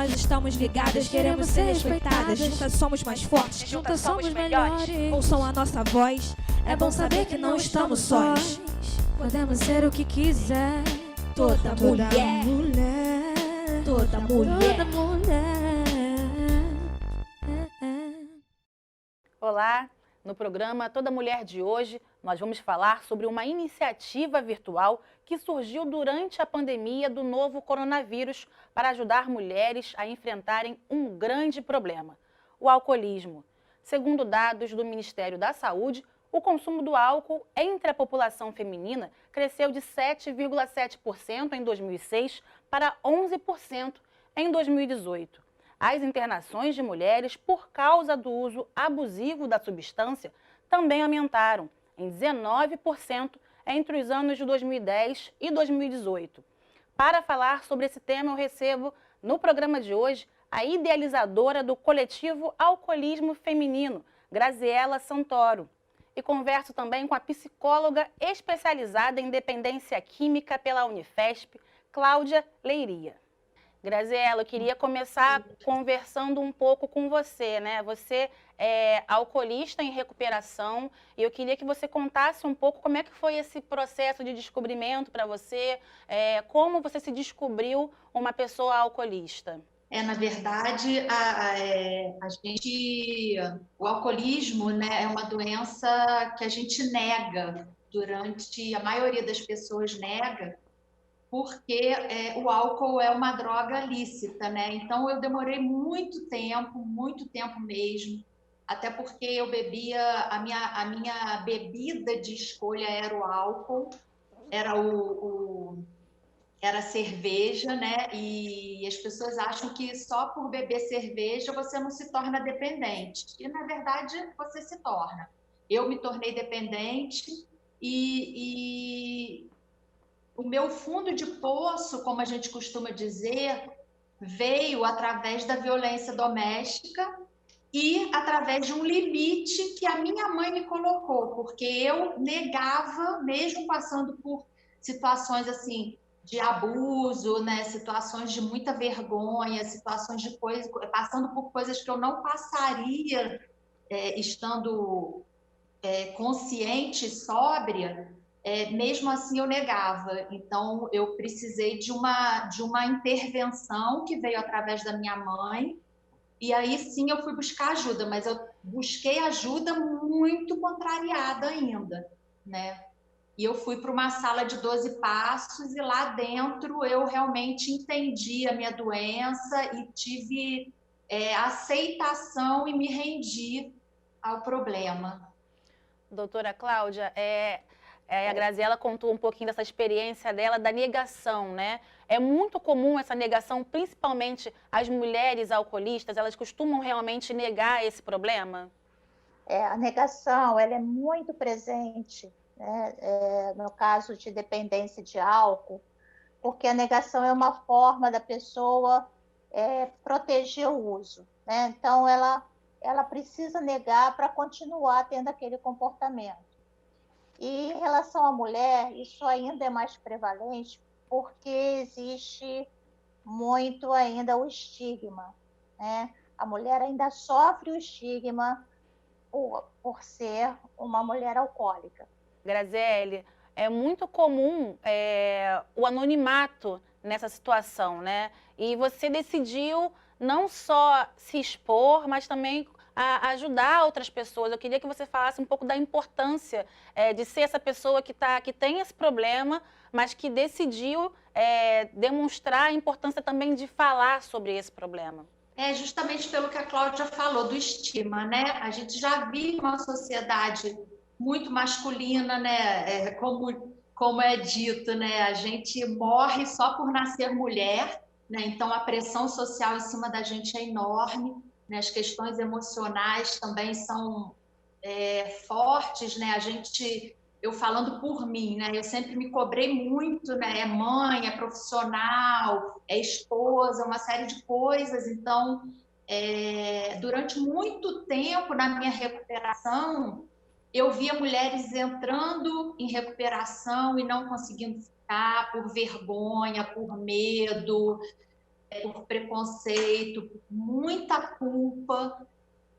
nós estamos ligadas, queremos ser respeitadas. Juntas somos mais fortes, juntas somos melhores. Ouçam a nossa voz, é bom saber que não estamos sós. Podemos ser o que quiser. Toda mulher, toda mulher, toda mulher. Olá, no programa Toda Mulher de hoje, nós vamos falar sobre uma iniciativa virtual que surgiu durante a pandemia do novo coronavírus para ajudar mulheres a enfrentarem um grande problema, o alcoolismo. Segundo dados do Ministério da Saúde, o consumo do álcool entre a população feminina cresceu de 7,7% em 2006 para 11% em 2018. As internações de mulheres por causa do uso abusivo da substância também aumentaram em 19% entre os anos de 2010 e 2018. Para falar sobre esse tema, eu recebo no programa de hoje a idealizadora do coletivo Alcoolismo Feminino, Graziela Santoro. E converso também com a psicóloga especializada em dependência química pela Unifesp, Cláudia Leiria. Graziela, eu queria começar conversando um pouco com você, né? Você é alcoolista em recuperação e eu queria que você contasse um pouco como é que foi esse processo de descobrimento para você, como você se descobriu uma pessoa alcoolista. Na verdade, o alcoolismo, né, é uma doença que a gente nega, a maioria das pessoas nega, porque o álcool é uma droga lícita, né? Então eu demorei muito tempo mesmo, até porque eu bebia, a minha bebida de escolha era o álcool, era cerveja, né? E as pessoas acham que só por beber cerveja você não se torna dependente. E, na verdade, você se torna. Eu me tornei dependente e o meu fundo de poço, como a gente costuma dizer, veio através da violência doméstica e através de um limite que a minha mãe me colocou, porque eu negava, mesmo passando por situações assim, de abuso, né? Situações de muita vergonha, situações de passando por coisas que eu não passaria estando consciente, sóbria, mesmo assim eu negava. Então eu precisei de uma intervenção que veio através da minha mãe, e aí sim eu fui buscar ajuda, mas eu busquei ajuda muito contrariada ainda, né? E eu fui para uma sala de 12 passos e lá dentro eu realmente entendi a minha doença e tive aceitação e me rendi ao problema. Doutora Cláudia, a Graziela contou um pouquinho dessa experiência dela, da negação, né? É muito comum essa negação, principalmente as mulheres alcoolistas, elas costumam realmente negar esse problema? A negação, ela é muito presente, né? No caso de dependência de álcool, porque a negação é uma forma da pessoa proteger o uso, né? Então, ela precisa negar para continuar tendo aquele comportamento. E em relação à mulher, isso ainda é mais prevalente, porque existe muito ainda o estigma, né? A mulher ainda sofre o estigma por ser uma mulher alcoólica. Graziele, é muito comum o anonimato nessa situação, né? E você decidiu não só se expor, mas também a ajudar outras pessoas. Eu queria que você falasse um pouco da importância de ser essa pessoa que tem esse problema, mas que decidiu demonstrar a importância também de falar sobre esse problema. Justamente pelo que a Cláudia falou, do estigma, né? A gente já vive uma sociedade muito masculina, né? Como é dito, né? A gente morre só por nascer mulher, né? Então a pressão social em cima da gente é enorme, né? As questões emocionais também são fortes, né? Eu falando por mim, né? Eu sempre me cobrei muito, né? É mãe, é profissional, é esposa, uma série de coisas. Então, durante muito tempo na minha recuperação, eu via mulheres entrando em recuperação e não conseguindo ficar por vergonha, por medo. por preconceito, por muita culpa,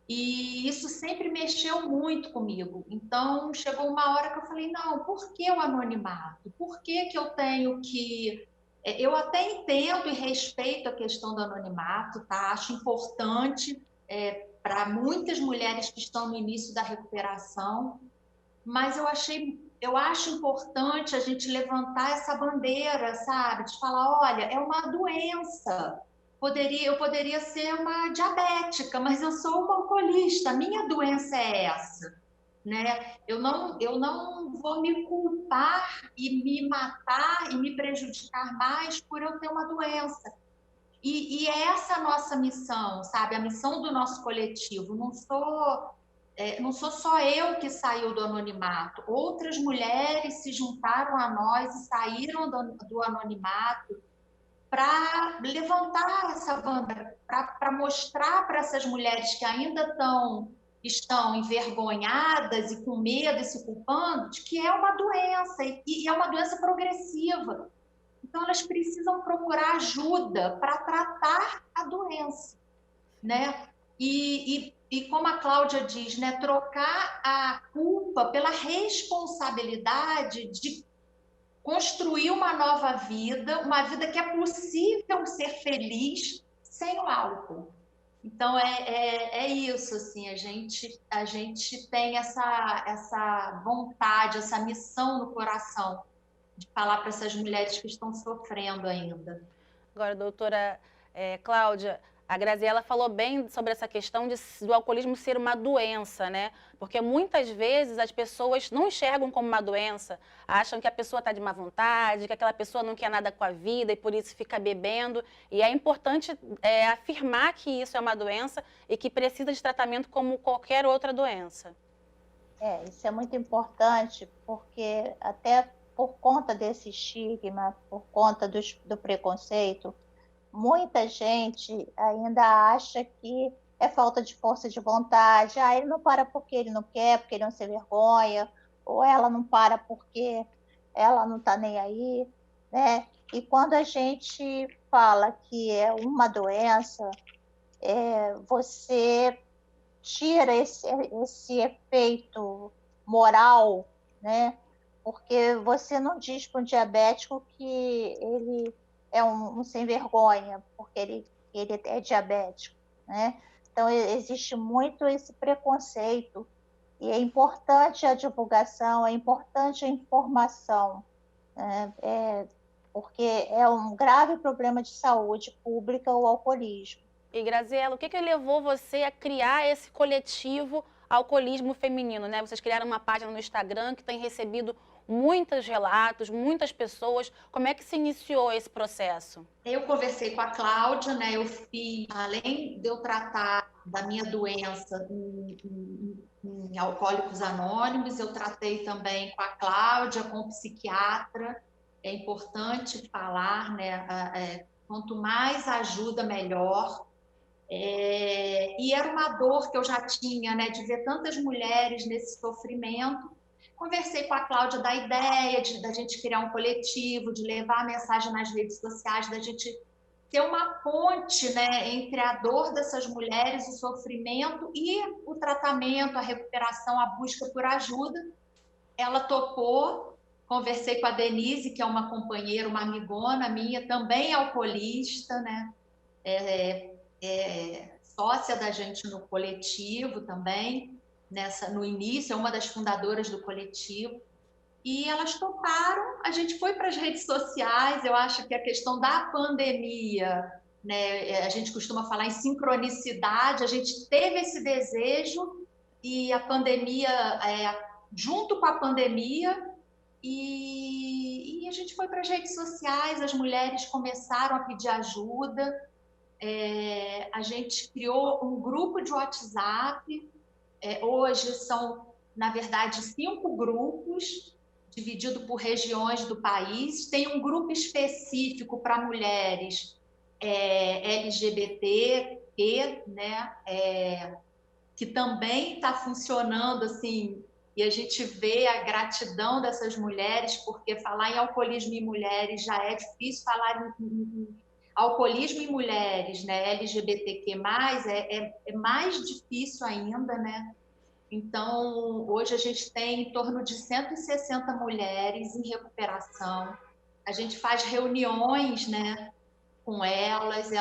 e isso sempre mexeu muito comigo. Então, chegou uma hora que eu falei, não, por que o anonimato? Por que que eu tenho que... Eu até entendo e respeito a questão do anonimato, tá? Acho importante para muitas mulheres que estão no início da recuperação, mas eu acho importante a gente levantar essa bandeira, sabe? De falar, olha, é uma doença. Eu poderia ser uma diabética, mas eu sou uma alcoolista, a minha doença é essa, né? Eu não vou me culpar e me matar e me prejudicar mais por eu ter uma doença. E é essa a nossa missão, sabe? A missão do nosso coletivo. Não sou só eu que saiu do anonimato. Outras mulheres se juntaram a nós e saíram do anonimato para levantar essa bandeira, para mostrar para essas mulheres que ainda estão envergonhadas e com medo e se culpando de que é uma doença e é uma doença progressiva. Então, elas precisam procurar ajuda para tratar a doença, né? E como a Cláudia diz, né? Trocar a culpa pela responsabilidade de construir uma nova vida, uma vida que é possível ser feliz sem o álcool. Então, é isso, assim, a gente tem essa vontade, essa missão no coração de falar para essas mulheres que estão sofrendo ainda. Agora, doutora Cláudia, a Graziela falou bem sobre essa questão do alcoolismo ser uma doença, né? Porque muitas vezes as pessoas não enxergam como uma doença, acham que a pessoa está de má vontade, que aquela pessoa não quer nada com a vida e por isso fica bebendo. E é importante afirmar que isso é uma doença e que precisa de tratamento como qualquer outra doença. Isso é muito importante, porque até por conta desse estigma, por conta do preconceito, muita gente ainda acha que é falta de força de vontade. Ele não para porque ele não quer, porque ele não se vergonha, ou ela não para porque ela não está nem aí, né? E quando a gente fala que é uma doença, você tira esse efeito moral, né? Porque você não diz para um diabético que ele é um sem vergonha, porque ele é diabético, né? Então, existe muito esse preconceito, e é importante a divulgação, é importante a informação, né? Porque é um grave problema de saúde pública o alcoolismo. E, Graziela, o que levou você a criar esse coletivo Alcoolismo Feminino, né? Vocês criaram uma página no Instagram que tem recebido muitos relatos, muitas pessoas. Como é que se iniciou esse processo? Eu conversei com a Cláudia, né? Eu fiz, além de eu tratar da minha doença em Alcoólicos Anônimos, eu tratei também com a Cláudia, com o psiquiatra. É importante falar, né? Quanto mais ajuda, melhor. E era uma dor que eu já tinha, né? De ver tantas mulheres nesse sofrimento. Conversei com a Cláudia da ideia da gente criar um coletivo, de levar a mensagem nas redes sociais, da gente ter uma ponte, né, entre a dor dessas mulheres, o sofrimento e o tratamento, a recuperação, a busca por ajuda. Ela topou. Conversei com a Denise, que é uma companheira, uma amigona minha, também alcoolista, né? Sócia da gente no coletivo também. No início, é uma das fundadoras do coletivo, e elas toparam. A gente foi para as redes sociais. Eu acho que a questão da pandemia, né, a gente costuma falar em sincronicidade, a gente teve esse desejo, e a pandemia, junto com a pandemia, e a gente foi para as redes sociais, as mulheres começaram a pedir ajuda, a gente criou um grupo de WhatsApp. Hoje são, na verdade, 5 grupos, divididos por regiões do país. Tem um grupo específico para mulheres LGBT, né? Que também está funcionando, assim, e a gente vê a gratidão dessas mulheres, porque falar em alcoolismo em mulheres já é difícil, falar Alcoolismo em mulheres, né, LGBTQ+, é mais difícil ainda, né? Então, hoje a gente tem em torno de 160 mulheres em recuperação. A gente faz reuniões, né, com elas,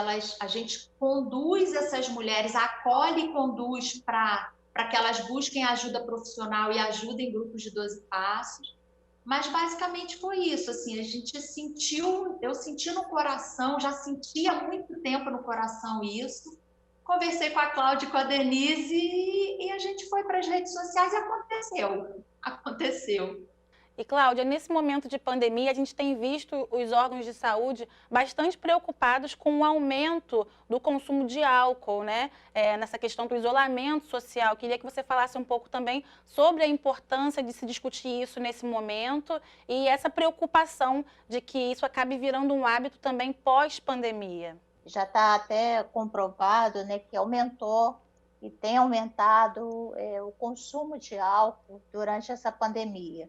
a gente conduz essas mulheres, acolhe e conduz para que elas busquem ajuda profissional e ajuda em grupos de 12 passos. Mas basicamente foi isso, assim, a gente sentiu, eu senti no coração, já sentia há muito tempo no coração isso. Conversei com a Cláudia e com a Denise e a gente foi para as redes sociais e aconteceu. E, Cláudia, nesse momento de pandemia, a gente tem visto os órgãos de saúde bastante preocupados com o aumento do consumo de álcool, né? Nessa questão do isolamento social. Queria que você falasse um pouco também sobre a importância de se discutir isso nesse momento e essa preocupação de que isso acabe virando um hábito também pós-pandemia. Já está até comprovado, né, que aumentou e tem aumentado o consumo de álcool durante essa pandemia.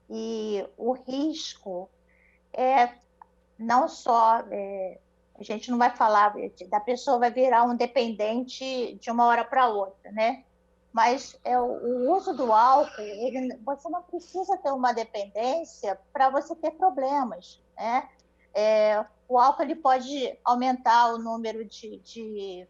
E o risco é não só, a gente não vai falar da pessoa vai virar um dependente de uma hora para outra, né? Mas o uso do álcool, você não precisa ter uma dependência para você ter problemas, né? O álcool ele pode aumentar o número de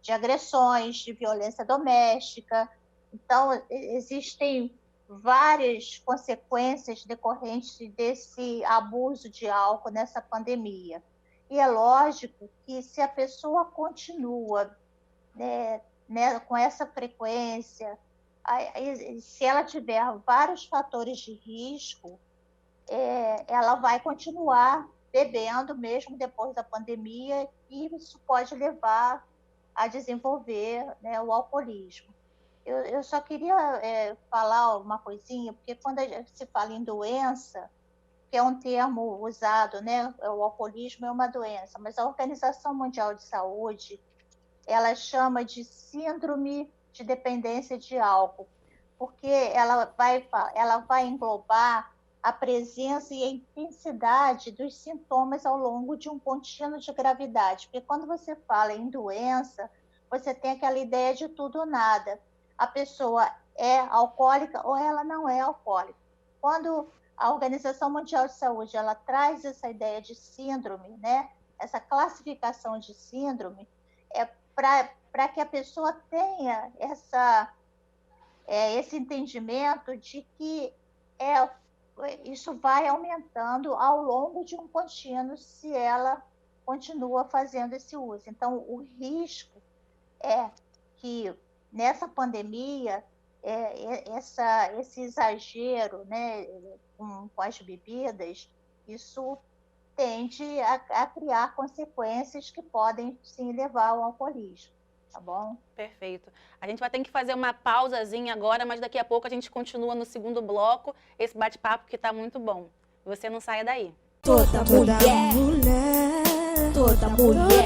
agressões, de violência doméstica. Então, existem várias consequências decorrentes desse abuso de álcool nessa pandemia. E é lógico que se a pessoa continua com essa frequência, se ela tiver vários fatores de risco, ela vai continuar bebendo mesmo depois da pandemia e isso pode levar a desenvolver, né, o alcoolismo. Eu só queria falar uma coisinha, porque quando se fala em doença, que é um termo usado, né, o alcoolismo é uma doença, mas a Organização Mundial de Saúde, ela chama de síndrome de dependência de álcool, porque ela vai englobar a presença e a intensidade dos sintomas ao longo de um contínuo de gravidade. Porque quando você fala em doença, você tem aquela ideia de tudo ou nada. A pessoa é alcoólica ou ela não é alcoólica. Quando a Organização Mundial de Saúde ela traz essa ideia de síndrome, né? Essa classificação de síndrome, para que a pessoa tenha esse entendimento de que isso vai aumentando ao longo de um contínuo se ela continua fazendo esse uso. Então, o risco é que nessa pandemia, esse exagero, né, com as bebidas, isso tende a criar consequências que podem, sim, levar ao alcoolismo. Tá bom? Perfeito. A gente vai ter que fazer uma pausazinha agora, mas daqui a pouco a gente continua no segundo bloco, esse bate-papo que tá muito bom. Você não saia daí. Toda mulher, toda mulher